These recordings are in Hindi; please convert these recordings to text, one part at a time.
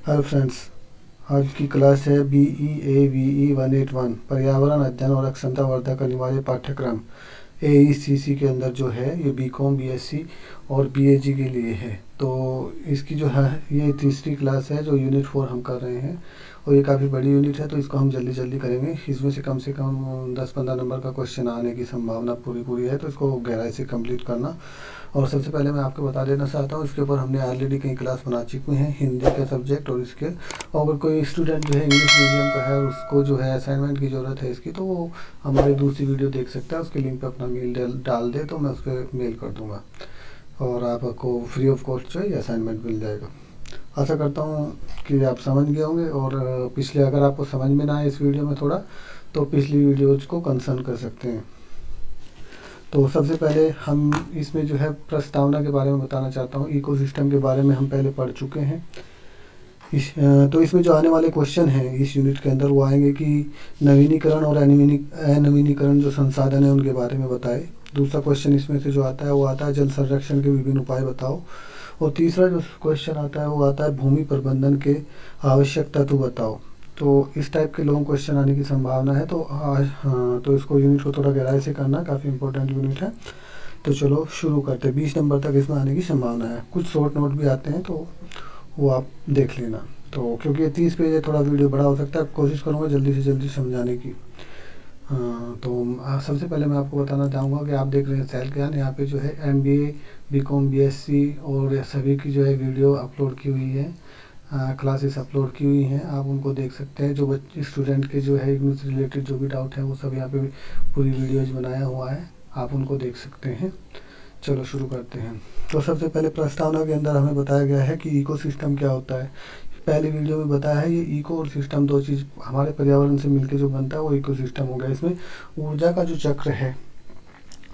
हेलो फ्रेंड्स, आज की क्लास है BEAVE 181 पर्यावरण अध्ययन और अक्षमता वर्धक अनिवार्य पाठ्यक्रम AECC के अंदर जो है ये BCom BSc और BAG के लिए है। तो इसकी जो है ये तीसरी क्लास है जो यूनिट 4 हम कर रहे हैं और ये काफ़ी बड़ी यूनिट है, तो इसको हम जल्दी जल्दी करेंगे। इसमें से कम 10-15 नंबर का क्वेश्चन आने की संभावना पूरी है, तो इसको गहराई से कंप्लीट करना। और सबसे पहले मैं आपको बता देना चाहता हूँ, इसके ऊपर हमने ऑलरेडी कई क्लास बना चुके हैं हिंदी का सब्जेक्ट, और इसके अगर कोई स्टूडेंट जो है इंग्लिश मीडियम का है उसको जो है असाइनमेंट की ज़रूरत है इसकी, तो वो हमारी दूसरी वीडियो देख सकता है। उसके लिंक पे अपना मेल डाल दे तो मैं उस पर मेल कर दूँगा और आपको फ्री ऑफ कॉस्ट जो है ये असाइनमेंट मिल जाएगा। आशा करता हूँ कि आप समझ गए होंगे, और पिछले अगर आपको समझ में ना आए इस वीडियो में थोड़ा, तो पिछली वीडियोज को कंसर्न कर सकते हैं। तो सबसे पहले हम इसमें जो है प्रस्तावना के बारे में बताना चाहता हूँ। इकोसिस्टम के बारे में हम पहले पढ़ चुके हैं। तो इसमें जो आने वाले क्वेश्चन हैं इस यूनिट के अंदर वो आएंगे कि नवीनीकरण और अनवीनीकरण जो संसाधन है उनके बारे में बताए। दूसरा क्वेश्चन इसमें से जो आता है वो आता है जल संरक्षण के विभिन्न उपाय बताओ। और तीसरा जो क्वेश्चन आता है वो आता है भूमि प्रबंधन के आवश्यक तत्व बताओ। तो इस टाइप के लॉन्ग क्वेश्चन आने की संभावना है। तो आज तो इसको यूनिट को थोड़ा गहराई से करना, काफ़ी इंपॉर्टेंट यूनिट है। तो चलो शुरू करते हैं। 20 नंबर तक इसमें आने की संभावना है। कुछ शॉर्ट नोट भी आते हैं तो वो आप देख लेना। तो क्योंकि ये 30 पेज है, थोड़ा वीडियो बड़ा हो सकता है, कोशिश करूँगा जल्दी से जल्दी समझाने की। तो सबसे पहले मैं आपको बताना चाहूँगा कि आप देख रहे हैं सैल ज्ञान। यहाँ पे जो है MBA BCom BSc और सभी की जो है वीडियो अपलोड की हुई है, क्लासेस अपलोड की हुई हैं, आप उनको देख सकते हैं। जो बच्चे स्टूडेंट के जो है इग्नू से रिलेटेड जो भी डाउट है वो सब यहाँ पे पूरी वीडियोज बनाया हुआ है, आप उनको देख सकते हैं। चलो शुरू करते हैं। तो सबसे पहले प्रस्तावना के अंदर हमें बताया गया है कि इकोसिस्टम क्या होता है। पहली वीडियो में बताया है ये इको और सिस्टम दो चीज़ हमारे पर्यावरण से मिलकर जो बनता है वो इकोसिस्टम हो गया। इसमें ऊर्जा का जो चक्र है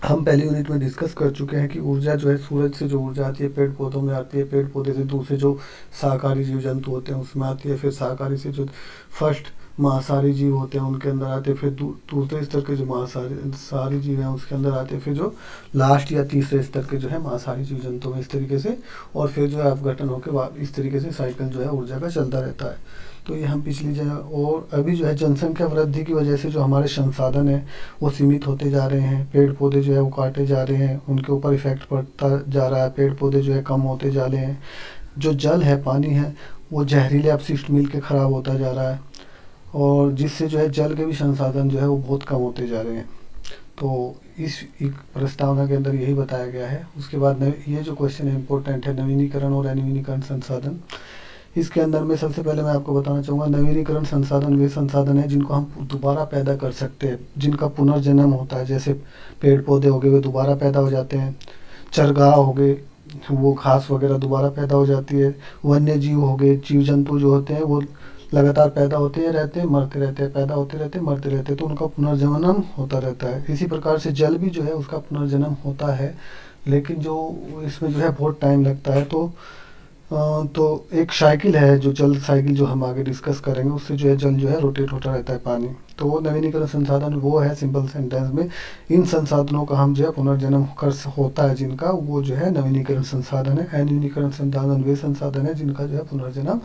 हम पहली यूनिट में डिस्कस कर चुके हैं कि ऊर्जा जो है सूरज से जो ऊर्जा आती है पेड़ पौधों में आती है, पेड़ पौधे से दूसरे जो शाकाहारी जीव जंतु होते हैं उसमें आती है, फिर शाकाहारी से जो फर्स्ट मांसाहारी जीव होते हैं उनके अंदर आते हैं, फिर दूसरे स्तर के जो मांसाहारी जीव हैं उसके अंदर आते हैं, फिर जो लास्ट या तीसरे स्तर के जो है मांसाहारी जीव जंतु में, इस तरीके से। और फिर जो है अपघटन होकर बाद इस तरीके से साइकिल जो है ऊर्जा का चलता रहता है। तो ये हम पिछली जगह, और अभी जो है जनसंख्या वृद्धि की वजह से जो हमारे संसाधन है वो सीमित होते जा रहे हैं। पेड़ पौधे जो है वो काटे जा रहे हैं, उनके ऊपर इफेक्ट पड़ता जा रहा है, पेड़ पौधे जो है कम होते जा रहे हैं। जो जल है, पानी है, वो जहरीले अपशिष्ट मिल के ख़राब होता जा रहा है, और जिससे जो है जल के भी संसाधन जो है वो बहुत कम होते जा रहे हैं। तो इस प्रस्तावना के अंदर यही बताया गया है। उसके बाद ये जो क्वेश्चन है इम्पोर्टेंट है, नवीनीकरण और अनवीनीकरण संसाधन। इसके अंदर में सबसे पहले मैं आपको बताना चाहूँगा नवीनीकरण संसाधन वे संसाधन है जिनको हम दोबारा पैदा कर सकते हैं, जिनका पुनर्जन्म होता है। जैसे पेड़ पौधे हो गए वे दोबारा पैदा हो जाते हैं, चरगाह हो गए वो घास वगैरह दोबारा पैदा हो जाती है, वन्य जीव हो गए, जीव जंतु जो होते हैं वो लगातार पैदा होते रहते हैं, मरते रहते हैं, पैदा होते रहते हैं, मरते रहते हैं, तो उनका पुनर्जन्म होता रहता है। इसी प्रकार से जल भी जो है उसका पुनर्जन्म होता है, लेकिन जो इसमें जो है बहुत टाइम लगता है। तो एक साइकिल है जो जल साइकिल जो हम आगे डिस्कस करेंगे, उससे जो है जल जो है रोटेट होता रहता है पानी। तो वो नवीनीकरण संसाधन वो है, सिंपल सेंटेंस में इन संसाधनों का हम जो है पुनर्जन्म कर होता है जिनका, वो जो है नवीनीकरण संसाधन है। अनवीनीकरण संसाधन वे संसाधन है जिनका जो है पुनर्जन्म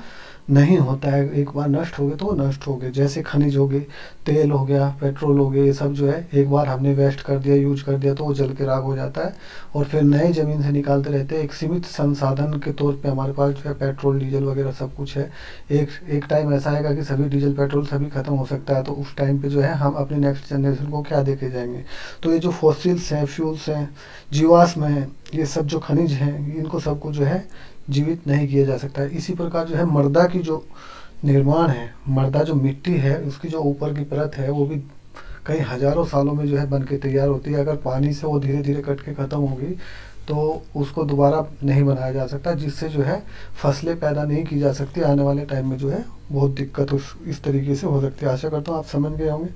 नहीं होता है, एक बार नष्ट हो गए तो वो नष्ट हो गए। जैसे खनिज हो गए, तेल हो गया, पेट्रोल हो गए, ये सब जो है एक बार हमने वेस्ट कर दिया, यूज कर दिया तो वो जल के राख हो जाता है, और फिर नए ज़मीन से निकालते रहते हैं। एक सीमित संसाधन के तौर पे हमारे पास जो है पेट्रोल डीजल वगैरह सब कुछ है। एक टाइम ऐसा आएगा कि सभी डीजल पेट्रोल सभी खत्म हो सकता है, तो उस टाइम पे जो है हम अपने नेक्स्ट जनरेशन को क्या देके जाएंगे। तो ये जो फॉसिल्स हैं, फ्यूल्स हैं, जीवाश्म हैं, ये सब जो खनिज हैं, इनको सबको जो है जीवित नहीं किया जा सकता है। इसी प्रकार जो है मृदा की जो निर्माण है, मृदा जो मिट्टी है उसकी जो ऊपर की परत है वो भी कई हजारों सालों में जो है बन के तैयार होती है। अगर पानी से वो धीरे धीरे कट के ख़त्म होगी तो उसको दोबारा नहीं बनाया जा सकता, जिससे जो है फसलें पैदा नहीं की जा सकती। आने वाले टाइम में जो है बहुत दिक्कत इस तरीके से हो सकती है। आशा करता हूँ आप समझ गए होंगे।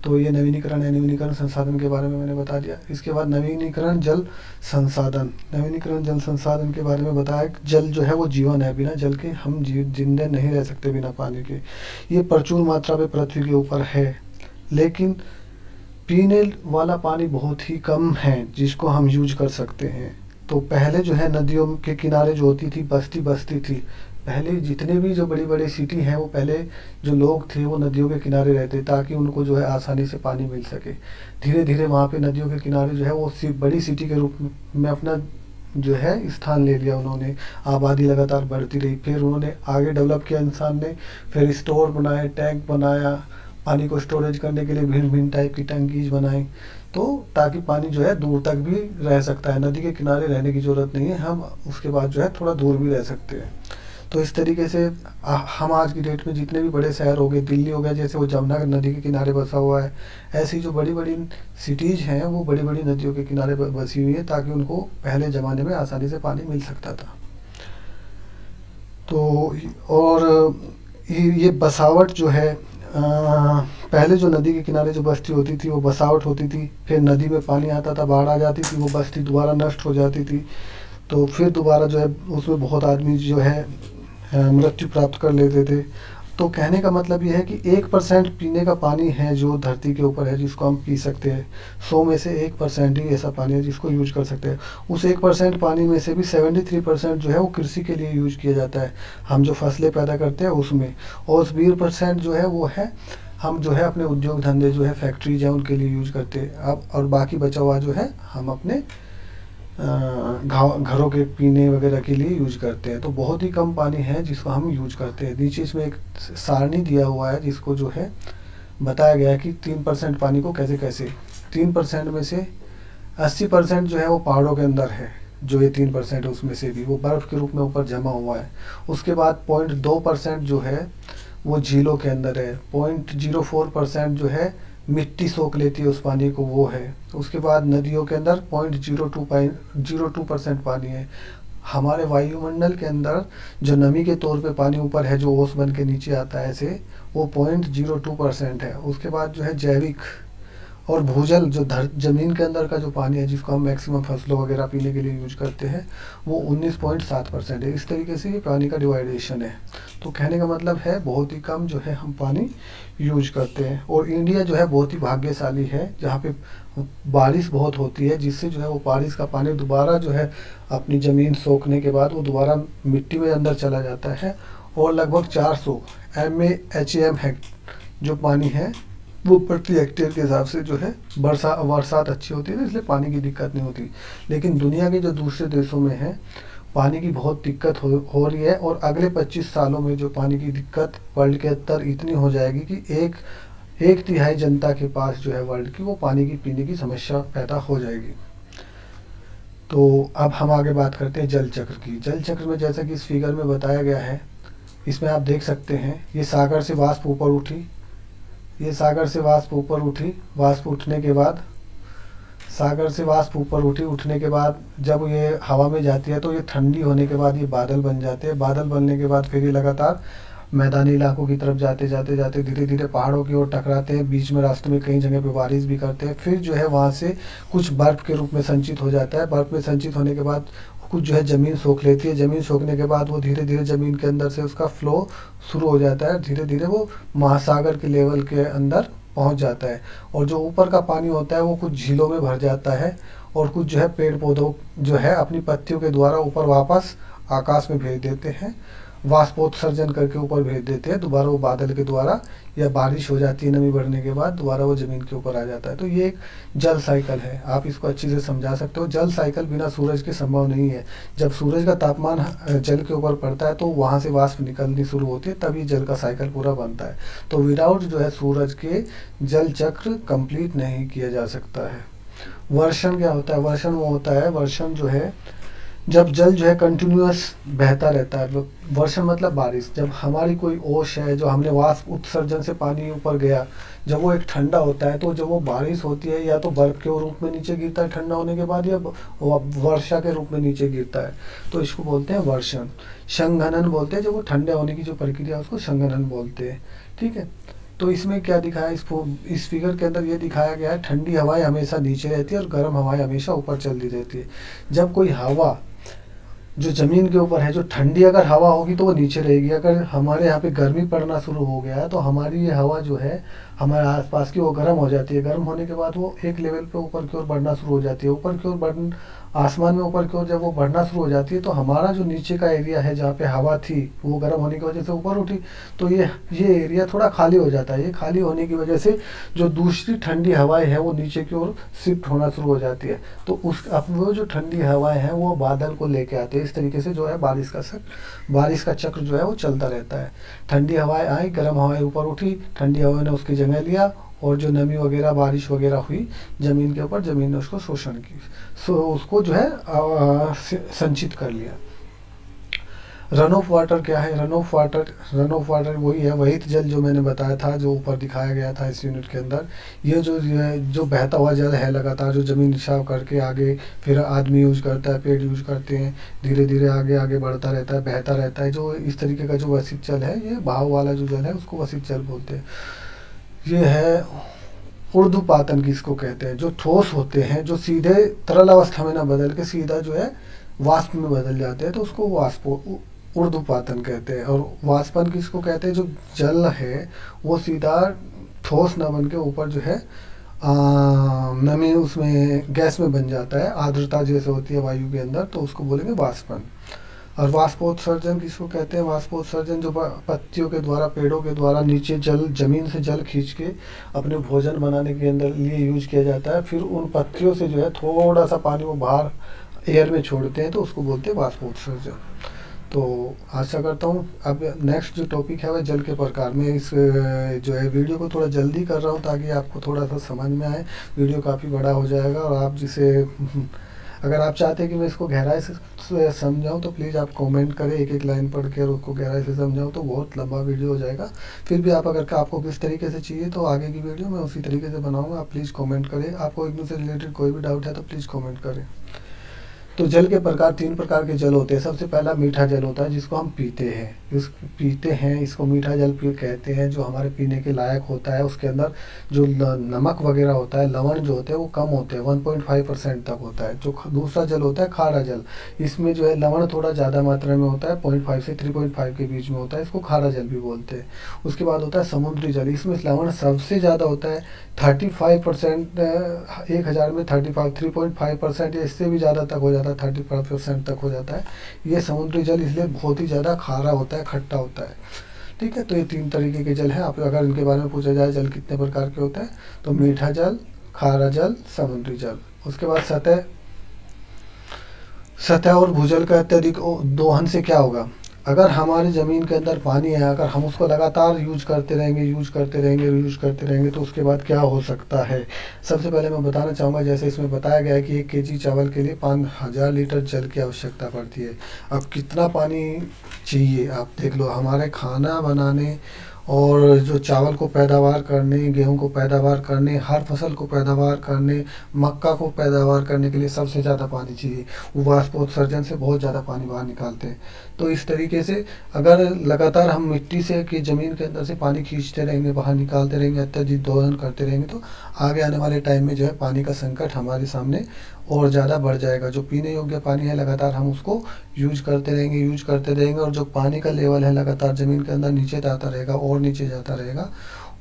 तो ये नवीनीकरण अनवीनीकरण संसाधन के बारे में मैंने बता दिया। इसके बाद नवीनीकरण जल संसाधन। नवीनीकरण जल संसाधन के बारे में बताया, जल जो है वो जीवन है, बिना जल के हम जिंदे नहीं रह सकते, बिना पानी के। ये प्रचुर मात्रा में पृथ्वी के ऊपर है, लेकिन पीने वाला पानी बहुत ही कम है जिसको हम यूज कर सकते हैं। तो पहले जो है नदियों के किनारे जो होती थी बस्ती थी, पहले जितने भी जो बड़ी बड़ी सिटी हैं, वो पहले जो लोग थे वो नदियों के किनारे रहते ताकि उनको जो है आसानी से पानी मिल सके। धीरे धीरे वहाँ पे नदियों के किनारे जो है वो बड़ी सिटी के रूप में अपना जो है स्थान ले लिया उन्होंने। आबादी लगातार बढ़ती रही, फिर उन्होंने आगे डेवलप किया इंसान ने, फिर स्टोर बनाए, टैंक बनाया, पानी को स्टोरेज करने के लिए भिन्न भिन्न टाइप की टंकीज बनाई, तो ताकि पानी जो है दूर तक भी रह सकता है। नदी के किनारे रहने की ज़रूरत नहीं है, हम उसके बाद जो है थोड़ा दूर भी रह सकते हैं। तो इस तरीके से हम आज की डेट में जितने भी बड़े शहर हो गए, दिल्ली हो गया जैसे वो जमुना नदी के किनारे बसा हुआ है, ऐसी जो बड़ी बड़ी सिटीज़ हैं वो बड़ी बड़ी नदियों के किनारे बसी हुई है ताकि उनको पहले ज़माने में आसानी से पानी मिल सकता था। तो और ये बसावट जो है, पहले जो नदी के किनारे जो बस्ती होती थी वो बसावट होती थी, फिर नदी में पानी आता था, बाढ़ आ जाती थी, वो बस्ती दोबारा नष्ट हो जाती थी, तो फिर दोबारा जो है उसमें बहुत आदमी जो है मृत्यु प्राप्त कर लेते थे। तो कहने का मतलब ये है कि 1% पीने का पानी है जो धरती के ऊपर है जिसको हम पी सकते हैं। 100 में से 1% ही ऐसा पानी है जिसको यूज कर सकते हैं। उस 1% पानी में से भी 73% जो है वो कृषि के लिए यूज किया जाता है, हम जो फसलें पैदा करते हैं उसमें। और उस 20% जो है वो है हम जो है अपने उद्योग धंधे जो है फैक्ट्रीज हैं उनके लिए यूज करते हैं। अब और बाकी बचा हुआ जो है हम अपने घरों के पीने वगैरह के लिए यूज करते हैं। तो बहुत ही कम पानी है जिसको हम यूज करते हैं। नीचे इसमें एक सारणी दिया हुआ है जिसको जो है बताया गया है कि 3% पानी को कैसे कैसे 3% में से 80% जो है वो पहाड़ों के अंदर है, जो ये 3% है उसमें से भी वो बर्फ़ के रूप में ऊपर जमा हुआ है। उसके बाद 0.2% जो है वो झीलों के अंदर है, 0.04% जो है मिट्टी सोख लेती है उस पानी को, वो है। उसके बाद नदियों के अंदर 0.02% पानी है। हमारे वायुमंडल के अंदर जो नमी के तौर पे पानी ऊपर है जो ओस बन के नीचे आता है ऐसे, वो 0.02% है। उसके बाद जो है जैविक और भूजल जो जमीन के अंदर का जो पानी है जिसको हम मैक्सिमम फसलों वगैरह पीने के लिए यूज करते हैं वो 19.7% है। इस तरीके से ये पानी का डिवाइडेशन है। तो कहने का मतलब है बहुत ही कम जो है हम पानी यूज करते हैं। और इंडिया जो है बहुत ही भाग्यशाली है जहाँ पे बारिश बहुत होती है, जिससे जो है वो बारिश का पानी दोबारा जो है अपनी ज़मीन सोखने के बाद वो दोबारा मिट्टी में अंदर चला जाता है। और लगभग 400 MAHM जो पानी है वो प्रति हेक्टेयर के हिसाब से जो है बरसात अच्छी होती है, इसलिए पानी की दिक्कत नहीं होती। लेकिन दुनिया के जो दूसरे देशों में है पानी की बहुत दिक्कत हो रही है। और अगले 25 सालों में जो पानी की दिक्कत वर्ल्ड के अंदर इतनी हो जाएगी कि एक तिहाई जनता के पास जो है वर्ल्ड की वो पानी की पीने की समस्या पैदा हो जाएगी। तो अब हम आगे बात करते हैं जल चक्र की। जल चक्र में जैसा कि इस फिगर में बताया गया है, इसमें आप देख सकते हैं ये सागर से वाष्प ऊपर उठी, ये सागर से वाष्प ऊपर उठी, वाष्प उठने के बाद सागर से वाष्प ऊपर उठने के बाद जब ये हवा में जाती है तो ये ठंडी होने के बाद ये बादल बन जाते हैं। बादल बनने के बाद फिर ये लगातार मैदानी इलाकों की तरफ जाते धीरे धीरे पहाड़ों की ओर टकराते हैं। बीच में रास्ते में कई जगह पे बारिश भी करते हैं। फिर जो है वहाँ से कुछ बर्फ़ के रूप में संचित हो जाता है। बर्फ़ में संचित होने के बाद कुछ जो है ज़मीन सोख लेती है। ज़मीन सोखने के बाद वो धीरे धीरे ज़मीन के अंदर से उसका फ्लो शुरू हो जाता है। धीरे धीरे वो महासागर के लेवल के अंदर पहुंच जाता है। और जो ऊपर का पानी होता है वो कुछ झीलों में भर जाता है और कुछ जो है पेड़ पौधों जो है अपनी पत्तियों के द्वारा ऊपर वापस आकाश में भेज देते हैं, वाष्पोत्सर्जन करके ऊपर भेज देते हैं। दोबारा वो बादल के द्वारा या बारिश हो जाती है नमी बढ़ने के बाद, दोबारा वो ज़मीन के ऊपर आ जाता है। तो ये एक जल साइकिल है, आप इसको अच्छे से समझा सकते हो। जल साइकिल बिना सूरज के संभव नहीं है। जब सूरज का तापमान जल के ऊपर पड़ता है तो वहाँ से वाष्प निकलनी शुरू होती है, तभी जल का साइकिल पूरा बनता है। तो विदाउट जो है सूरज के जल चक्र कंप्लीट नहीं किया जा सकता है। वर्षण क्या होता है? वर्षण वो होता है, वर्षण जो है जब जल जो है कंटिन्यूअस बहता रहता है। वर्षण मतलब बारिश। जब हमारी कोई ओश है जो हमने वाष्प उत्सर्जन से पानी ऊपर गया, जब वो एक ठंडा होता है तो जब वो बारिश होती है या तो बर्फ के रूप में नीचे गिरता है ठंडा होने के बाद, या वर्षा के रूप में नीचे गिरता है, तो इसको बोलते हैं वर्षण। संघनन बोलते हैं, जब वो ठंडे होने की जो प्रक्रिया है उसको संघनन बोलते हैं। ठीक है, तो इसमें क्या दिखाया, इस फिगर के अंदर ये दिखाया गया है ठंडी हवाएं हमेशा नीचे रहती है और गर्म हवाएं हमेशा ऊपर चलती रहती है। जब कोई हवा जो ज़मीन के ऊपर है, जो ठंडी अगर हवा होगी तो वो नीचे रहेगी। अगर हमारे यहाँ पे गर्मी पड़ना शुरू हो गया है तो हमारी ये हवा जो है हमारे आसपास की वो गर्म हो जाती है। गर्म होने के बाद वो एक लेवल पे ऊपर की ओर बढ़ना शुरू हो जाती है। ऊपर की ओर आसमान में ऊपर की ओर जब वो बढ़ना शुरू हो जाती है तो हमारा जो नीचे का एरिया है जहाँ पे हवा थी वो गर्म होने की वजह से ऊपर उठी, तो ये एरिया थोड़ा खाली हो जाता है। ये खाली होने की वजह से जो दूसरी ठंडी हवाएं हैं वो नीचे की ओर शिफ्ट होना शुरू हो जाती है। तो अब वो जो ठंडी हवाएं हैं वो बादल को लेके आते हैं। इस तरीके से जो है बारिश का चक्र जो है वो चलता रहता है। ठंडी हवाएं आई, गर्म हवाएं ऊपर उठी, ठंडी हवाओं ने उसकी जगह लिया और जो नमी वगैरह बारिश वगैरह हुई ज़मीन के ऊपर, ज़मीन ने उसको शोषण की, उसको जो है संचित कर लिया। रन ऑफ वाटर क्या है? रन ऑफ वाटर वही है, वही जल जो मैंने बताया था, जो ऊपर दिखाया गया था इस यूनिट के अंदर। ये जो बहता हुआ जल है लगातार, जो ज़मीन रिसाव करके आगे फिर आदमी यूज करता है, पेड़ यूज करते हैं, धीरे धीरे आगे आगे बढ़ता रहता है, बहता रहता है। जो इस तरीके का जो वसित जल है, ये बहाव वाला जो जल है उसको वसित जल बोलते हैं। ये है ऊर्ध्वपातन की इसको कहते हैं। जो ठोस होते हैं, जो सीधे तरल अवस्था में ना बदल के सीधा जो है वाष्प में बदल जाते हैं, तो उसको ऊर्ध्वपातन कहते हैं। और वाष्पन किसको कहते हैं? जो जल है वो सीधा ठोस न बन के ऊपर जो है नमी उसमें गैस में बन जाता है, आर्द्रता जैसे होती है वायु के अंदर, तो उसको बोलेंगे वाष्पन। और वाष्पोत्सर्जन किसको कहते हैं? वाष्पोत्सर्जन जो पत्तियों के द्वारा, पेड़ों के द्वारा नीचे जमीन से जल खींच के अपने भोजन बनाने के अंदर लिए यूज किया जाता है, फिर उन पत्तियों से जो है थोड़ा सा पानी वो बाहर एयर में छोड़ते हैं, तो उसको बोलते हैं वाष्पोत्सर्जन। तो आशा करता हूँ अब नेक्स्ट जो टॉपिक है वह जल के प्रकार में। इस जो है वीडियो को थोड़ा जल्दी कर रहा हूँ ताकि आपको थोड़ा सा समझ में आए। वीडियो काफ़ी बड़ा हो जाएगा और आप जिसे अगर आप चाहते हैं कि मैं इसको गहराई से समझाऊं तो प्लीज़ आप कमेंट करें, एक एक लाइन पढ़ के और उसको गहराई से समझाऊं तो बहुत लंबा वीडियो हो जाएगा। फिर भी आप अगर आपको किस तरीके से चाहिए तो आगे की वीडियो मैं उसी तरीके से बनाऊंगा। आप प्लीज़ कमेंट करें। आपको इग्नू से रिलेटेड कोई भी डाउट है तो प्लीज़ कमेंट करें। तो जल के प्रकार, 3 प्रकार के जल होते हैं। सबसे पहला मीठा जल होता है जिसको हम पीते हैं, इसको मीठा जल कहते हैं, जो हमारे पीने के लायक होता है। उसके अंदर जो नमक वगैरह होता है, लवण जो होते हैं वो कम होते हैं, 1.5% तक होता है। जो दूसरा जल होता है खारा जल, इसमें जो है लवण थोड़ा ज़्यादा मात्रा में होता है, 0.5 से 3.5 के बीच में होता है, इसको खारा जल भी बोलते हैं। उसके बाद होता है समुद्री जल, इसमें लवण सबसे ज़्यादा होता है, 35%, 1000 में 3.5% या इससे भी ज़्यादा तक हो जाता है, 35% तक हो जाता है। ये समुद्री जल इसलिए बहुत ही ज़्यादा खारा होता है, खट्टा होता है। ठीक है, तो ये 3 तरीके के जल हैं। आप अगर इनके बारे में पूछा जाए जल कितने प्रकार के होते हैं तो मीठा जल, खारा जल, समुद्री जल। उसके बाद सतह और भूजल का अत्यधिक दोहन से क्या होगा? अगर हमारी ज़मीन के अंदर पानी है, अगर हम उसको लगातार यूज करते रहेंगे तो उसके बाद क्या हो सकता है? सबसे पहले मैं बताना चाहूँगा, जैसे इसमें बताया गया है कि 1 kg चावल के लिए 5000 लीटर जल की आवश्यकता पड़ती है। अब कितना पानी चाहिए आप देख लो। हमारे खाना बनाने और जो चावल को पैदावार करने, गेहूं को पैदावार करने, हर फसल को पैदावार करने, मक्का को पैदावार करने के लिए सबसे ज़्यादा पानी चाहिए। वो वाष्पोत्सर्जन से बहुत ज़्यादा पानी बाहर निकालते हैं। तो इस तरीके से अगर लगातार हम मिट्टी से कि ज़मीन के अंदर से पानी खींचते रहेंगे, बाहर निकालते रहेंगे, अत्यधिक दोहन करते रहेंगे तो आगे आने वाले टाइम में जो है पानी का संकट हमारे सामने और ज़्यादा बढ़ जाएगा। जो पीने योग्य पानी है लगातार हम उसको यूज करते रहेंगे और जो पानी का लेवल है लगातार ज़मीन के अंदर नीचे जाता रहेगा और नीचे जाता रहेगा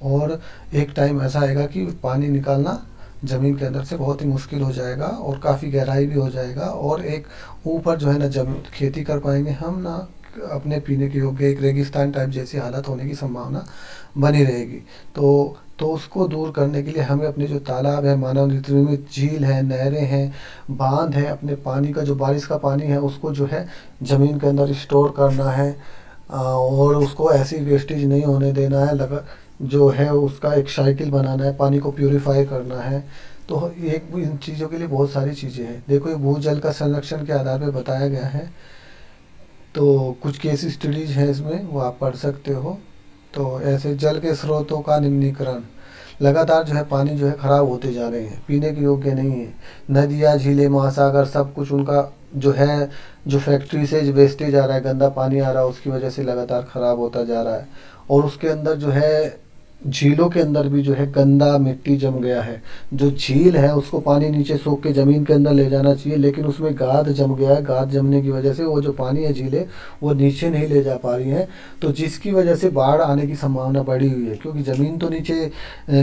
और एक टाइम ऐसा आएगा कि पानी निकालना ज़मीन के अंदर से बहुत ही मुश्किल हो जाएगा और काफ़ी गहराई भी हो जाएगा और एक ऊपर जो है ना जमीन खेती कर पाएंगे हम ना अपने पीने के योग्य, एक रेगिस्तान टाइप जैसी हालत होने की संभावना बनी रहेगी। तो उसको दूर करने के लिए हमें अपने जो तालाब है, मानव निर्मित झील है, नहरें हैं, बांध है, अपने पानी का जो बारिश का पानी है उसको जो है ज़मीन के अंदर स्टोर करना है और उसको ऐसी वेस्टेज नहीं होने देना है। जो है उसका एक साइकिल बनाना है, पानी को प्यूरिफाई करना है। तो एक इन चीज़ों के लिए बहुत सारी चीज़ें हैं। देखो ये भूजल का संरक्षण के आधार पर बताया गया है, तो कुछ केस स्टडीज हैं इसमें, वो आप पढ़ सकते हो। तो ऐसे जल के स्रोतों का निम्नीकरण, लगातार जो है पानी जो है ख़राब होते जा रहे हैं, पीने के योग्य नहीं है। नदियाँ, झीलें, महासागर सब कुछ उनका जो है, जो फैक्ट्री से वेस्टेज आ रहा है, गंदा पानी आ रहा है, उसकी वजह से लगातार ख़राब होता जा रहा है। और उसके अंदर जो है झीलों के अंदर भी जो है गंदा मिट्टी जम गया है। जो झील है उसको पानी नीचे सोख के ज़मीन के अंदर ले जाना चाहिए, लेकिन उसमें गाद जम गया है। गाद जमने की वजह से वो जो पानी है झीलें वो नीचे नहीं ले जा पा रही हैं, तो जिसकी वजह से बाढ़ आने की संभावना बढ़ी हुई है। क्योंकि ज़मीन तो नीचे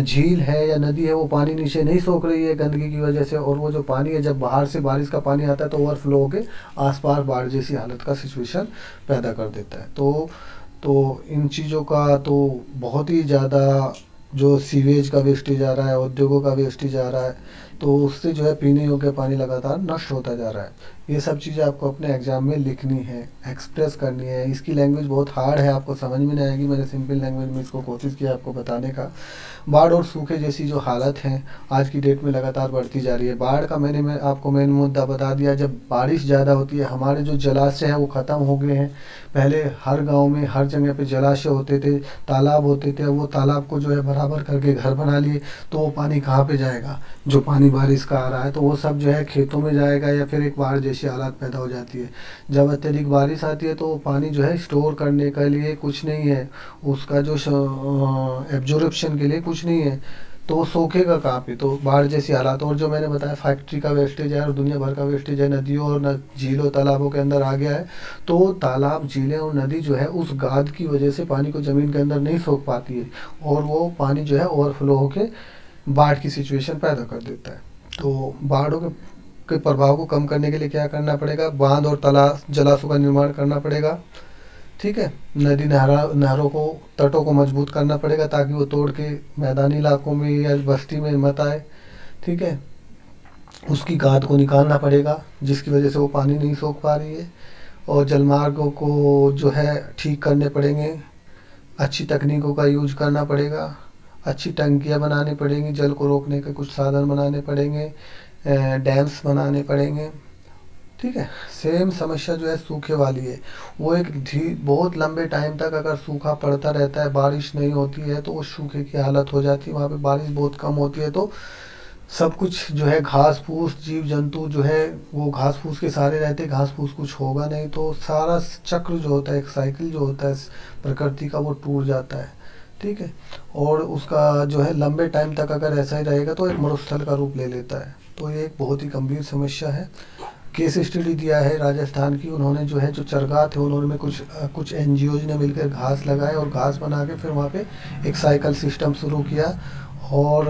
झील है या नदी है, वो पानी नीचे नहीं सोख रही है गंदगी की वजह से, और वो जो पानी है जब बाहर से बारिश का पानी आता है तो ओवरफ्लो होकर आसपास बाढ़ जैसी हालत का सिचुएशन पैदा कर देता है। तो इन चीज़ों का तो बहुत ही ज़्यादा, जो सीवेज का वेस्टेज आ रहा है, उद्योगों का वेस्टेज आ रहा है, तो उससे जो है पीने योग्य पानी लगातार नष्ट होता जा रहा है। ये सब चीज़ें आपको अपने एग्जाम में लिखनी है, एक्सप्रेस करनी है। इसकी लैंग्वेज बहुत हार्ड है, आपको समझ में नहीं आएगी। मैंने सिंपल लैंग्वेज में इसको कोशिश किया आपको बताने का। बाढ़ और सूखे जैसी जो हालत है आज की डेट में लगातार बढ़ती जा रही है। बाढ़ का मैं आपको मेन मुद्दा बता दिया। जब बारिश ज़्यादा होती है, हमारे जो जलाशय हैं वो ख़त्म हो गए हैं। पहले हर गांव में हर जगह पे जलाशय होते थे, तालाब होते थे। वो तालाब को जो है बराबर करके घर बना लिए, तो वो पानी कहाँ पे जाएगा? जो पानी बारिश का आ रहा है तो वो सब जो है खेतों में जाएगा, या फिर एक बाढ़ जैसी हालत पैदा हो जाती है। जब अत्यधिक बारिश आती है तो वो पानी जो है स्टोर करने के लिए कुछ नहीं है, उसका जो एब्जॉर्प्शन के लिए कुछ नहीं है, तो वो सोखेगा कहाँ पे? तो बाढ़ जैसी हालात। और जो मैंने बताया फैक्ट्री का वेस्टेज है और दुनिया भर का वेस्टेज है, नदियों और झीलों तालाबों के अंदर आ गया है। तो तालाब, झीलें और नदी जो है उस गाद की वजह से पानी को ज़मीन के अंदर नहीं सोख पाती है, और वो पानी जो है ओवरफ्लो होके बाढ़ की सिचुएशन पैदा कर देता है। तो बाढ़ों के प्रभाव को कम करने के लिए क्या करना पड़ेगा? बांध और जलाशयों का निर्माण करना पड़ेगा। ठीक है, नदी नहरों को, तटों को मजबूत करना पड़ेगा, ताकि वो तोड़ के मैदानी इलाकों में या बस्ती में मत आए। ठीक है, उसकी गाद को निकालना पड़ेगा जिसकी वजह से वो पानी नहीं सोख पा रही है। और जलमार्गों को जो है ठीक करने पड़ेंगे, अच्छी तकनीकों का यूज करना पड़ेगा, अच्छी टंकियाँ बनानी पड़ेंगी, जल को रोकने के कुछ साधन बनाने पड़ेंगे, डैम्स बनाने पड़ेंगे। ठीक है, सेम समस्या जो है सूखे वाली है। वो एक बहुत लंबे टाइम तक अगर सूखा पड़ता रहता है, बारिश नहीं होती है, तो वो सूखे की हालत हो जाती है। वहाँ पे बारिश बहुत कम होती है, तो सब कुछ जो है घास फूस, जीव जंतु जो है वो घास फूस के सहारे रहते, घास फूस कुछ होगा नहीं, तो सारा चक्र जो होता है, एक साइकिल जो होता है प्रकृति का, वो टूट जाता है। ठीक है, और उसका जो है लंबे टाइम तक अगर ऐसा ही रहेगा तो एक मरुस्थल का रूप ले लेता है। तो ये एक बहुत ही गंभीर समस्या है। केस स्टडी दिया है राजस्थान की, उन्होंने जो है जो चरगाह थे उन्होंने कुछ एनजीओज ने मिलकर घास लगाए और घास बना के फिर वहाँ पे एक साइकिल सिस्टम शुरू किया, और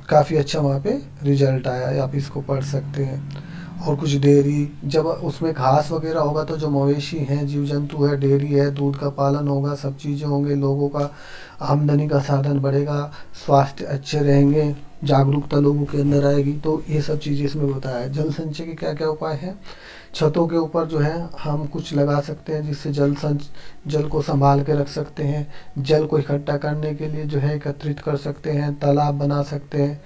काफ़ी अच्छा वहाँ पे रिजल्ट आया। आप इसको पढ़ सकते हैं। और कुछ डेयरी, जब उसमें घास वगैरह होगा तो जो मवेशी हैं, जीव जंतु है, डेयरी है, दूध का पालन होगा, सब चीज़ें होंगे, लोगों का आमदनी का साधन बढ़ेगा, स्वास्थ्य अच्छे रहेंगे, जागरूकता लोगों के अंदर आएगी। तो ये सब चीज़ें इसमें बताया है। जल संचय के क्या क्या उपाय हैं? छतों के ऊपर जो है हम कुछ लगा सकते हैं जिससे जल को संभाल के रख सकते हैं। जल को इकट्ठा करने के लिए जो है एकत्रित कर सकते हैं, तालाब बना सकते हैं,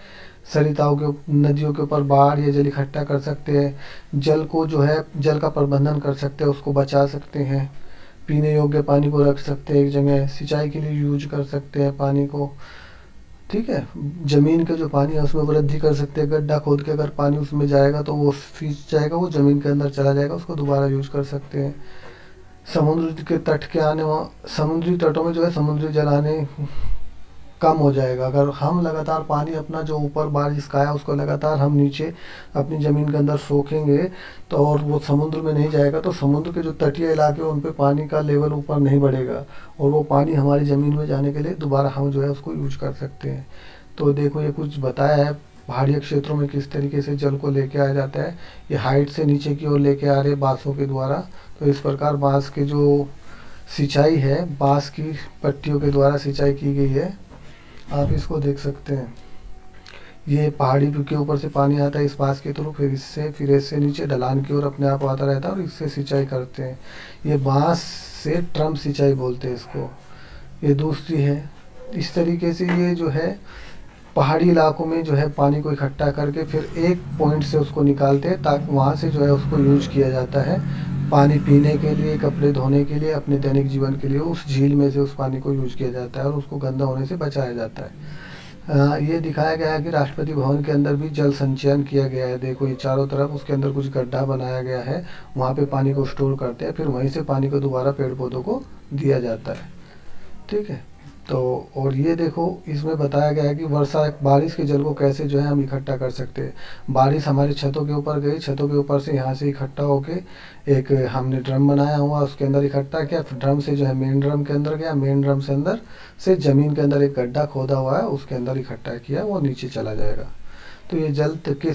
सरिताओं के, नदियों के ऊपर बाढ़ या जल इकट्ठा कर सकते हैं। जल को जो है जल का प्रबंधन कर सकते हैं, उसको बचा सकते हैं। पीने योग्य पानी को रख सकते हैं एक जगह, सिंचाई के लिए यूज कर सकते हैं पानी को। ठीक है, ज़मीन का जो पानी है उसमें वृद्धि कर सकते हैं। गड्ढा खोद के अगर पानी उसमें जाएगा तो वो फीस जाएगा, वो ज़मीन के अंदर चला जाएगा, उसको दोबारा यूज कर सकते हैं। समुद्र के तट के समुद्री तटों में जो है समुद्री जल आने कम हो जाएगा। अगर हम लगातार पानी अपना जो ऊपर बारिश का है उसको लगातार हम नीचे अपनी ज़मीन के अंदर सोखेंगे, तो और वो समुद्र में नहीं जाएगा, तो समुद्र के जो तटीय इलाके हैं उन पे पानी का लेवल ऊपर नहीं बढ़ेगा, और वो पानी हमारी ज़मीन में जाने के लिए दोबारा हम जो है उसको यूज कर सकते हैं। तो देखो, ये कुछ बताया है पहाड़ी क्षेत्रों में किस तरीके से जल को लेके आया जाता है। ये हाइट से नीचे की ओर लेके आ रहे बाँसों के द्वारा। तो इस प्रकार बाँस के जो सिंचाई है, बाँस की पट्टियों के द्वारा सिंचाई की गई है। आप इसको देख सकते हैं। ये पहाड़ी के ऊपर से पानी आता है इस बाँस के थ्रू, फिर इससे नीचे ढलान की ओर अपने आप आता रहता है, और इससे सिंचाई करते हैं। ये बाँस से ट्रम्प सिंचाई बोलते हैं इसको। ये दूसरी है। इस तरीके से ये जो है पहाड़ी इलाकों में जो है पानी को इकट्ठा करके फिर एक पॉइंट से उसको निकालते हैं, ताकि वहाँ से जो है उसको यूज किया जाता है पानी पीने के लिए, कपड़े धोने के लिए, अपने दैनिक जीवन के लिए। उस झील में से उस पानी को यूज किया जाता है और उसको गंदा होने से बचाया जाता है। ये दिखाया गया है कि राष्ट्रपति भवन के अंदर भी जल संचयन किया गया है। देखो, ये चारों तरफ उसके अंदर कुछ गड्ढा बनाया गया है, वहाँ पे पानी को स्टोर करते हैं, फिर वहीं से पानी को दोबारा पेड़ पौधों को दिया जाता है। ठीक है, तो और ये देखो इसमें बताया गया है कि वर्षा बारिश के जल को कैसे जो है हम इकट्ठा कर सकते हैं। बारिश हमारी छतों के ऊपर गई, छतों के ऊपर से यहाँ से इकट्ठा होके एक हमने ड्रम बनाया हुआ, उसके अंदर इकट्ठा किया, फिर ड्रम से जो है मेन ड्रम के अंदर गया, मेन ड्रम से अंदर से ज़मीन के अंदर एक गड्ढा खोदा हुआ है, उसके अंदर इकट्ठा किया, वो नीचे चला जाएगा। तो ये जल के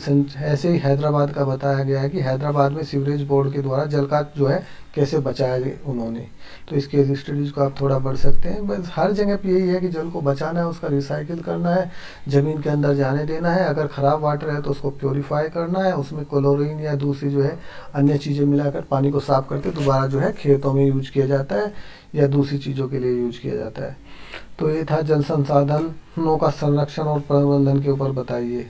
ऐसे ही हैदराबाद का बताया गया है कि हैदराबाद में सीवरेज बोर्ड के द्वारा जल का जो है कैसे बचाया उन्होंने। तो इसके स्टडीज़ को आप थोड़ा बढ़ सकते हैं। बस हर जगह पे यही है कि जल को बचाना है, उसका रिसाइकिल करना है, ज़मीन के अंदर जाने देना है। अगर ख़राब वाटर है तो उसको प्योरीफाई करना है, उसमें क्लोरीन या दूसरी जो है अन्य चीज़ें मिलाकर पानी को साफ़ करके दोबारा जो है खेतों में यूज किया जाता है या दूसरी चीज़ों के लिए यूज किया जाता है। तो ये था जल संसाधनों का संरक्षण और प्रबंधन के ऊपर बताइए।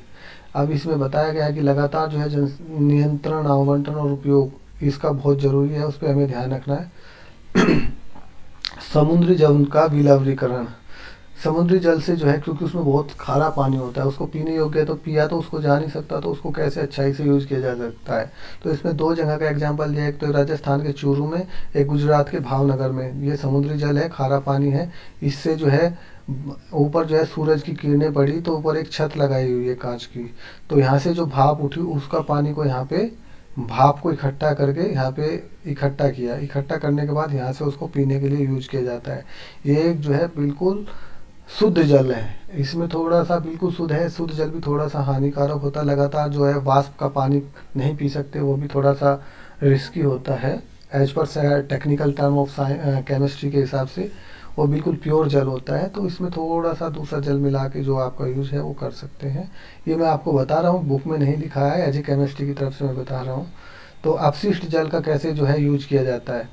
अब इसमें बताया गया है कि लगातार जो है जल नियंत्रण, आवंटन और उपयोग इसका बहुत ज़रूरी है, उस पर हमें ध्यान रखना है। समुद्री जल का विलवणीकरण, समुद्री जल से जो है क्योंकि उसमें बहुत खारा पानी होता है, उसको पीने योग्य है तो पिया तो उसको जा नहीं सकता, तो उसको कैसे अच्छाई से यूज़ किया जा सकता है। तो इसमें दो जगह का एग्जांपल दिया है, एक तो राजस्थान के चूरू में, एक गुजरात के भावनगर में। ये समुद्री जल है, खारा पानी है। इससे जो है ऊपर जो है सूरज की किरणें पड़ी तो ऊपर एक छत लगाई हुई है कांच की, तो यहाँ से जो भाप उठी उसका पानी को यहाँ पे भाप को इकट्ठा करके यहाँ पे इकट्ठा किया, इकट्ठा करने के बाद यहाँ से उसको पीने के लिए यूज किया जाता है। ये एक जो है बिल्कुल शुद्ध जल है। इसमें थोड़ा सा बिल्कुल शुद्ध है, शुद्ध जल भी थोड़ा सा हानिकारक होता है। लगातार जो है वाष्प का पानी नहीं पी सकते, वो भी थोड़ा सा रिस्की होता है। As per technical term of chemistry के हिसाब से वो बिल्कुल प्योर जल होता है। तो इसमें थोड़ा सा दूसरा जल मिला के जो आपका यूज़ है वो कर सकते हैं। ये मैं आपको बता रहा हूँ, बुक में नहीं लिखा है, एज ए केमिस्ट्री की तरफ से मैं बता रहा हूँ। तो अपशिष्ट जल का कैसे जो है यूज किया जाता है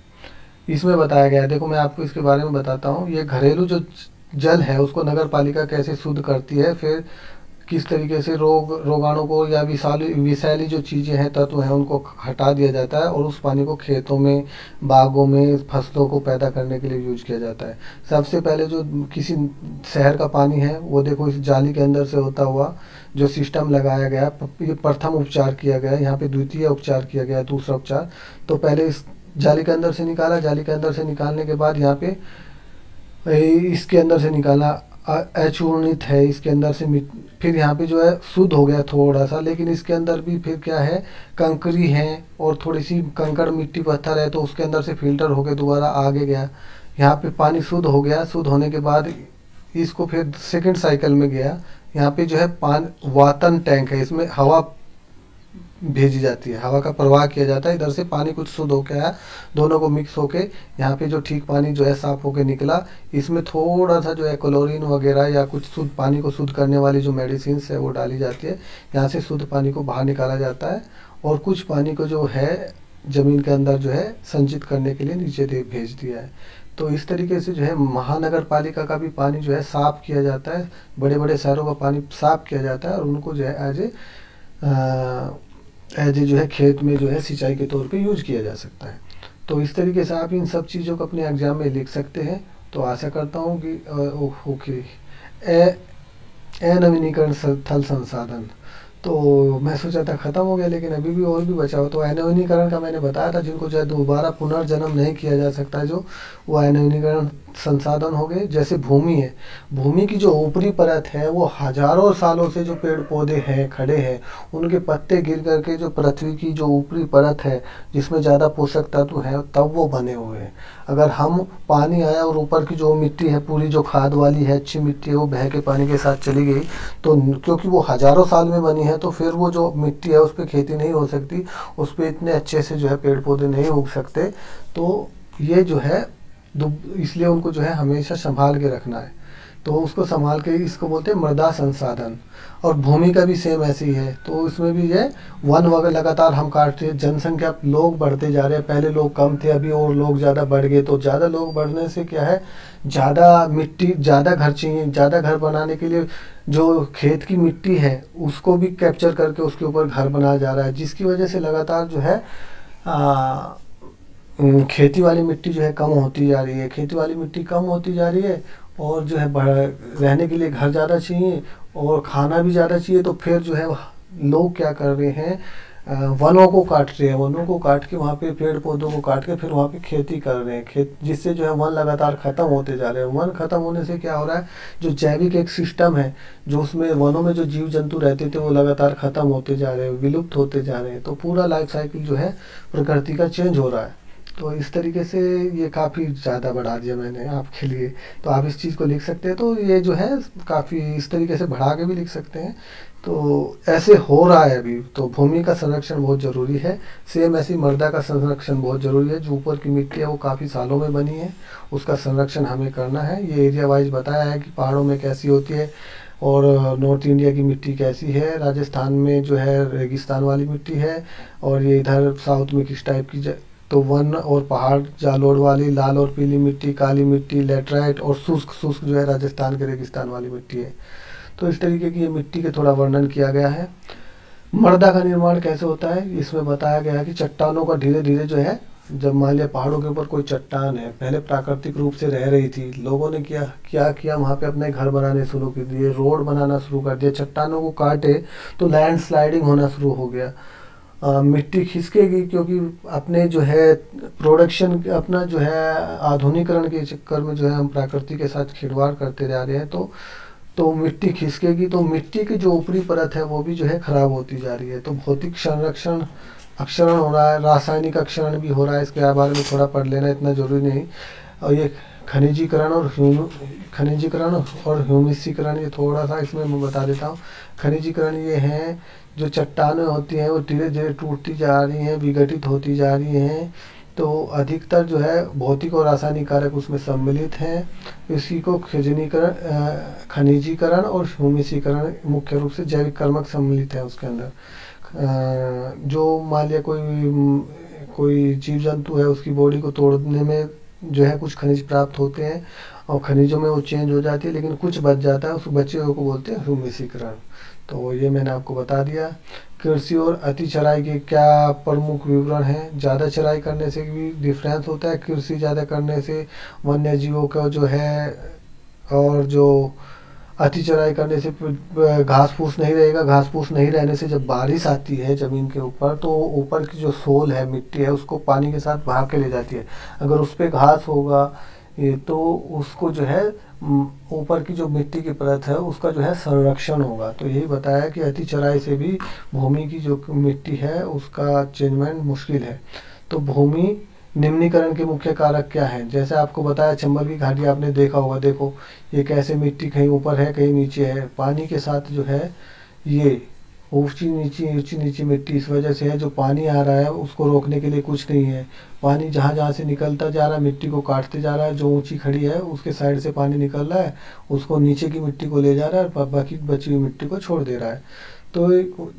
इसमें बताया गया है। देखो मैं आपको इसके बारे में बताता हूँ। ये घरेलू जो जल है उसको नगर पालिका कैसे शुद्ध करती है, फिर किस तरीके से रोगाणु को या विषैली जो चीज़ें हैं, तत्व हैं, उनको हटा दिया जाता है और उस पानी को खेतों में, बागों में, फसलों को पैदा करने के लिए यूज किया जाता है। सबसे पहले जो किसी शहर का पानी है वो देखो इस जाली के अंदर से होता हुआ जो सिस्टम लगाया गया, ये प्रथम उपचार किया गया, यहाँ पे द्वितीय उपचार किया गया, दूसरा उपचार। तो पहले इस जाली के अंदर से निकाला, जाली के अंदर से निकालने के बाद यहाँ पे इसके अंदर से निकाला, अचूर्णित है इसके अंदर से, फिर यहाँ पे जो है शुद्ध हो गया थोड़ा सा, लेकिन इसके अंदर भी फिर क्या है, कंकरी है और थोड़ी सी कंकड़ मिट्टी पत्थर है, तो उसके अंदर से फिल्टर होकर दोबारा आगे गया। यहाँ पे पानी शुद्ध हो गया, शुद्ध होने के बाद इसको फिर सेकंड साइकिल में गया। यहाँ पे जो है वातन टैंक है, इसमें हवा भेजी जाती है, हवा का प्रवाह किया जाता है। इधर से पानी कुछ शुद्ध होकर आया, दोनों को मिक्स होके यहाँ पे जो ठीक पानी जो है साफ होके निकला। इसमें थोड़ा सा जो है क्लोरीन वगैरह या कुछ शुद्ध पानी को शुद्ध करने वाली जो मेडिसिन है वो डाली जाती है। यहाँ से शुद्ध पानी को बाहर निकाला जाता है और कुछ पानी को जो है ज़मीन के अंदर जो है संचित करने के लिए नीचे भेज दिया है। तो इस तरीके से जो है महानगर पालिका का भी पानी जो है साफ़ किया जाता है, बड़े बड़े शहरों का पानी साफ़ किया जाता है और उनको जो है एज ए जो है खेत में जो है सिंचाई के तौर पे यूज किया जा सकता है। तो इस तरीके से आप इन सब चीज़ों को अपने एग्जाम में लिख सकते हैं। तो आशा करता हूँ कि ओके। अनवीनीकरण थल संसाधन, तो मैं सोचा था ख़त्म हो गया, लेकिन अभी भी और भी बचा हो। तो अनवीनीकरण का मैंने बताया था, जिनको जो है दोबारा पुनर्जन्म नहीं किया जा सकता, जो वो अनवीनीकरण संसाधन हो गए। जैसे भूमि है, भूमि की जो ऊपरी परत है वो हजारों सालों से जो पेड़ पौधे हैं खड़े हैं, उनके पत्ते गिर करके जो पृथ्वी की जो ऊपरी परत है जिसमें ज़्यादा पोषक तत्व है तब वो बने हुए हैं। अगर हम पानी आया और ऊपर की जो मिट्टी है पूरी जो खाद वाली है, अच्छी मिट्टी है, वो बह के पानी के साथ चली गई, तो क्योंकि वो हजारों साल में बनी है तो फिर वो जो मिट्टी है उस पर खेती नहीं हो सकती, उस पर इतने अच्छे से जो है पेड़ पौधे नहीं उग सकते। तो ये जो है इसलिए उनको जो है हमेशा संभाल के रखना है। तो उसको संभाल के, इसको बोलते हैं मृदा संसाधन। और भूमि का भी सेम ऐसे ही है। तो इसमें भी ये वन वगैरह लगातार हम काटते हैं, जनसंख्या लोग बढ़ते जा रहे हैं, पहले लोग कम थे अभी और लोग ज़्यादा बढ़ गए। तो ज़्यादा लोग बढ़ने से क्या है, ज़्यादा मिट्टी, ज़्यादा घर चाहिए, ज़्यादा घर बनाने के लिए जो खेत की मिट्टी है उसको भी कैप्चर करके उसके ऊपर घर बनाया जा रहा है, जिसकी वजह से लगातार जो है खेती वाली मिट्टी जो है कम होती जा रही है। खेती वाली मिट्टी कम होती जा रही है और जो है रहने के लिए घर ज़्यादा चाहिए और खाना भी ज़्यादा चाहिए। तो फिर जो है लोग क्या कर रहे हैं, वनों को काट रहे हैं, वनों को काट के वहाँ पे पेड़ पौधों को काट के फिर वहाँ पे खेती कर रहे हैं, जिससे जो है वन लगातार खत्म होते जा रहे हैं। वन खत्म होने से क्या हो रहा है, जो जैविक एक सिस्टम है, जो उसमें वनों में जो जीव जंतु रहते थे वो लगातार खत्म होते जा रहे हैं, विलुप्त होते जा रहे हैं। तो पूरा लाइफ साइकिल जो है प्रकृति का चेंज हो रहा है। तो इस तरीके से ये काफ़ी ज़्यादा बढ़ा दिया मैंने आपके लिए, तो आप इस चीज़ को लिख सकते हैं। तो ये जो है काफ़ी इस तरीके से बढ़ा के भी लिख सकते हैं। तो ऐसे हो रहा है अभी। तो भूमि का संरक्षण बहुत ज़रूरी है। सेम ऐसी मृदा का संरक्षण बहुत ज़रूरी है। जो ऊपर की मिट्टी है वो काफ़ी सालों में बनी है, उसका संरक्षण हमें करना है। ये एरिया वाइज बताया है कि पहाड़ों में कैसी होती है और नॉर्थ इंडिया की मिट्टी कैसी है। राजस्थान में जो है रेगिस्तान वाली मिट्टी है, और ये इधर साउथ में किस टाइप की। तो वन और पहाड़ जालोड़ वाली लाल और पीली मिट्टी, काली मिट्टी, लेटराइट और शुष्क शुष्क जो है राजस्थान के रेगिस्तान वाली मिट्टी है। तो इस तरीके की ये मिट्टी के थोड़ा वर्णन किया गया है। मृदा का निर्माण कैसे होता है इसमें बताया गया है कि चट्टानों का धीरे धीरे जो है, जब मान लिया पहाड़ों के ऊपर कोई चट्टान है, पहले प्राकृतिक रूप से रह रही थी, लोगों ने क्या किया वहाँ पे अपने घर बनाने शुरू कर दिए, रोड बनाना शुरू कर दिया। चट्टानों को काटे तो लैंड स्लाइडिंग होना शुरू हो गया। मिट्टी खिसकेगी, क्योंकि अपने जो है प्रोडक्शन अपना जो है आधुनिकीकरण के चक्कर में जो है हम प्रकृति के साथ खिलवाड़ करते जा रहे हैं। तो मिट्टी खिसकेगी, तो मिट्टी की जो ऊपरी परत है वो भी जो है खराब होती जा रही है। तो भौतिक संरक्षण अक्षरण हो रहा है, रासायनिक अक्षरण भी हो रहा है। इसके बारे में थोड़ा पढ़ लेना, इतना जरूरी नहीं। और ये खनिजीकरण और ह्यूमिसीकरण, ये थोड़ा सा इसमें मैं बता देता हूँ। खनिजीकरण ये है, जो चट्टानें होती हैं वो धीरे धीरे टूटती जा रही हैं, विघटित होती जा रही हैं। तो अधिकतर जो है भौतिक और रासायनिक कारक उसमें सम्मिलित हैं। इसी को खनिजीकरण और ह्यूमिसीकरण मुख्य रूप से जैविक कर्मक सम्मिलित है उसके अंदर। जो मान लिया कोई जीव जंतु है, उसकी बॉडी को तोड़ने में जो है कुछ खनिज प्राप्त होते हैं और खनिजों में वो चेंज हो जाती है, लेकिन कुछ बच जाता है, उस बचे हुए को बोलते हैं ह्यूमिसीकरण। तो ये मैंने आपको बता दिया। कृषि और अति चराई के क्या प्रमुख विवरण हैं। ज़्यादा चराई करने से भी डिफरेंस होता है। कृषि ज़्यादा करने से वन्य जीवों का जो है, और जो अति चराई करने से घास फूस नहीं रहेगा। घास फूस नहीं रहने से जब बारिश आती है ज़मीन के ऊपर, तो ऊपर की जो सोल है, मिट्टी है, उसको पानी के साथ बहा के ले जाती है। अगर उस पर घास होगा तो उसको जो है ऊपर की जो मिट्टी की परत है उसका जो है संरक्षण होगा। तो यही बताया कि अति चराई से भी भूमि की जो मिट्टी है उसका चेंजमेंट मुश्किल है। तो भूमि निम्नीकरण के मुख्य कारक क्या हैं। जैसे आपको बताया चंबल की घाटी आपने देखा होगा। देखो ये कैसे मिट्टी कहीं ऊपर है कहीं नीचे है। पानी के साथ जो है ये ऊंची नीची मिट्टी इस वजह से है। जो पानी आ रहा है उसको रोकने के लिए कुछ नहीं है। पानी जहाँ जहाँ से निकलता जा रहा है मिट्टी को काटते जा रहा है। जो ऊंची खड़ी है उसके साइड से पानी निकल रहा है, उसको नीचे की मिट्टी को ले जा रहा है और बाकी बची हुई मिट्टी को छोड़ दे रहा है। तो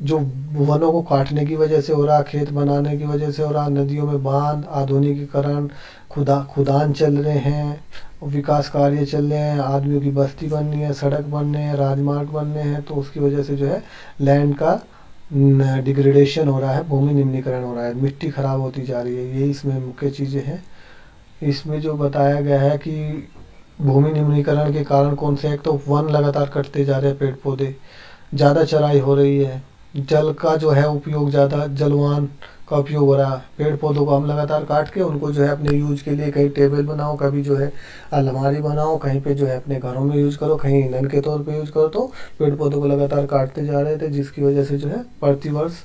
जो वनों को काटने की वजह से हो रहा, खेत बनाने की वजह से हो रहा, नदियों में बांध, आधुनिकीकरण, खुदान चल रहे हैं, विकास कार्य चल रहे हैं, आदमियों की बस्ती बननी है, सड़क बनने हैं, राजमार्ग बनने हैं, तो उसकी वजह से जो है लैंड का डिग्रेडेशन हो रहा है, भूमि निम्नीकरण हो रहा है, मिट्टी खराब होती जा रही है। यही इसमें मुख्य चीज़ें हैं। इसमें जो बताया गया है कि भूमि निम्नीकरण के कारण कौन से, एक तो वन लगातार कटते जा रहे हैं, पेड़ पौधे, ज़्यादा चराई हो रही है, जल का जो है उपयोग ज़्यादा, जलवान का उपयोग हो रहा है। पेड़ पौधों को हम लगातार काट के उनको जो है अपने यूज के लिए कहीं टेबल बनाओ, कभी जो है अलमारी बनाओ, कहीं पे जो है अपने घरों में यूज करो, कहीं ईंधन के तौर पे यूज करो। तो पेड़ पौधों को लगातार काटते जा रहे थे, जिसकी वजह से जो है प्रतिवर्ष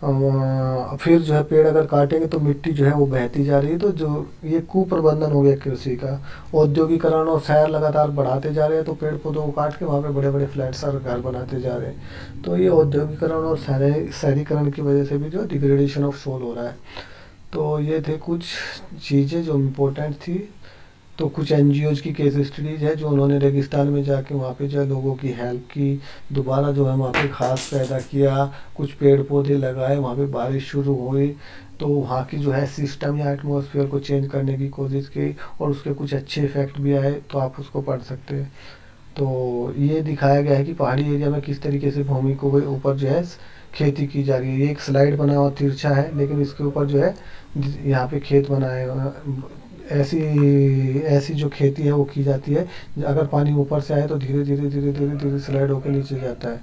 फिर जो है पेड़ अगर काटेंगे तो मिट्टी जो है वो बहती जा रही है। तो जो ये कुप्रबंधन हो गया कृषि का। औद्योगिकरण और शहर लगातार बढ़ाते जा रहे हैं, तो पेड़ पौधों को काट के वहाँ पे बड़े बड़े फ्लैट्स और घर बनाते जा रहे हैं। तो ये औद्योगिकरण और शहरीकरण की वजह से भी जो डिग्रेडेशन ऑफ सोल हो रहा है। तो ये थे कुछ चीज़ें जो इम्पोर्टेंट थी। तो कुछ एनजीओज की केस स्टडीज है जो उन्होंने रेगिस्तान में जाके वहाँ पे जो है लोगों की हेल्प की, दोबारा जो है वहाँ पे खास पैदा किया, कुछ पेड़ पौधे लगाए, वहाँ पे बारिश शुरू हुई, तो वहाँ की जो है सिस्टम या एटमॉस्फेयर को चेंज करने की कोशिश की और उसके कुछ अच्छे इफ़ेक्ट भी आए। तो आप उसको पढ़ सकते हैं। तो ये दिखाया गया है कि पहाड़ी एरिया में किस तरीके से भूमि को ऊपर जो है खेती की जा रही है। ये एक स्लाइड बना हुआ तिरछा है, लेकिन इसके ऊपर जो है यहाँ पे खेत बनाए ऐसी जो खेती है वो की जाती है। अगर पानी ऊपर से आए तो धीरे धीरे धीरे धीरे धीरे स्लाइड होकर नीचे जाता है।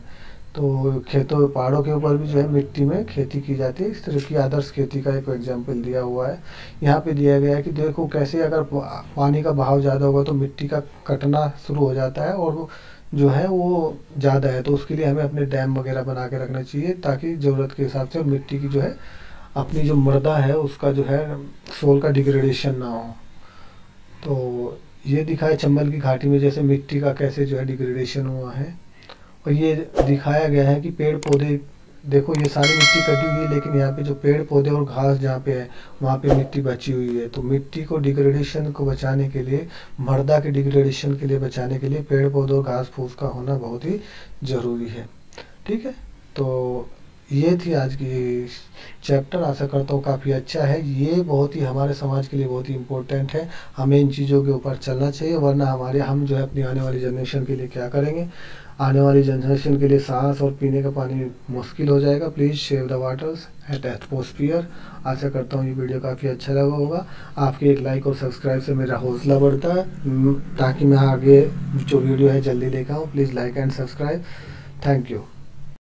तो खेतों पहाड़ों के ऊपर भी जो है मिट्टी में खेती की जाती है। इस तरह की आदर्श खेती का एक एग्जाम्पल दिया हुआ है। यहाँ पे दिया गया है कि देखो कैसे अगर पानी का बहाव ज़्यादा होगा तो मिट्टी का कटना शुरू हो जाता है और जो है वो ज़्यादा है, तो उसके लिए हमें अपने डैम वगैरह बना के रखना चाहिए ताकि ज़रूरत के हिसाब से मिट्टी की जो है अपनी जो मृदा है उसका जो है सोल का डिग्रेडेशन ना हो। तो ये दिखाया चंबल की घाटी में जैसे मिट्टी का कैसे जो है डिग्रेडेशन हुआ है, और ये दिखाया गया है कि पेड़ पौधे देखो ये सारी मिट्टी कटी हुई है, लेकिन यहाँ पे जो पेड़ पौधे और घास जहाँ पे है वहाँ पे मिट्टी बची हुई है। तो मिट्टी को डिग्रेडेशन को बचाने के लिए, मृदा के डिग्रेडेशन के लिए बचाने के लिए पेड़ पौधों और घास फूस का होना बहुत ही ज़रूरी है। ठीक है, तो ये थी आज की चैप्टर। आशा करता हूँ काफ़ी अच्छा है। ये बहुत ही हमारे समाज के लिए बहुत ही इम्पोर्टेंट है। हमें इन चीज़ों के ऊपर चलना चाहिए, वरना हम जो है अपनी आने वाली जनरेशन के लिए क्या करेंगे। आने वाली जनरेशन के लिए सांस और पीने का पानी मुश्किल हो जाएगा। Please save the waters at atmosphere. आशा करता हूँ ये वीडियो काफ़ी अच्छा लगा होगा। आपके एक लाइक और सब्सक्राइब से मेरा हौसला बढ़ता है ताकि मैं आगे जो वीडियो है जल्दी लेकर आऊँ। Please like and subscribe. Thank you.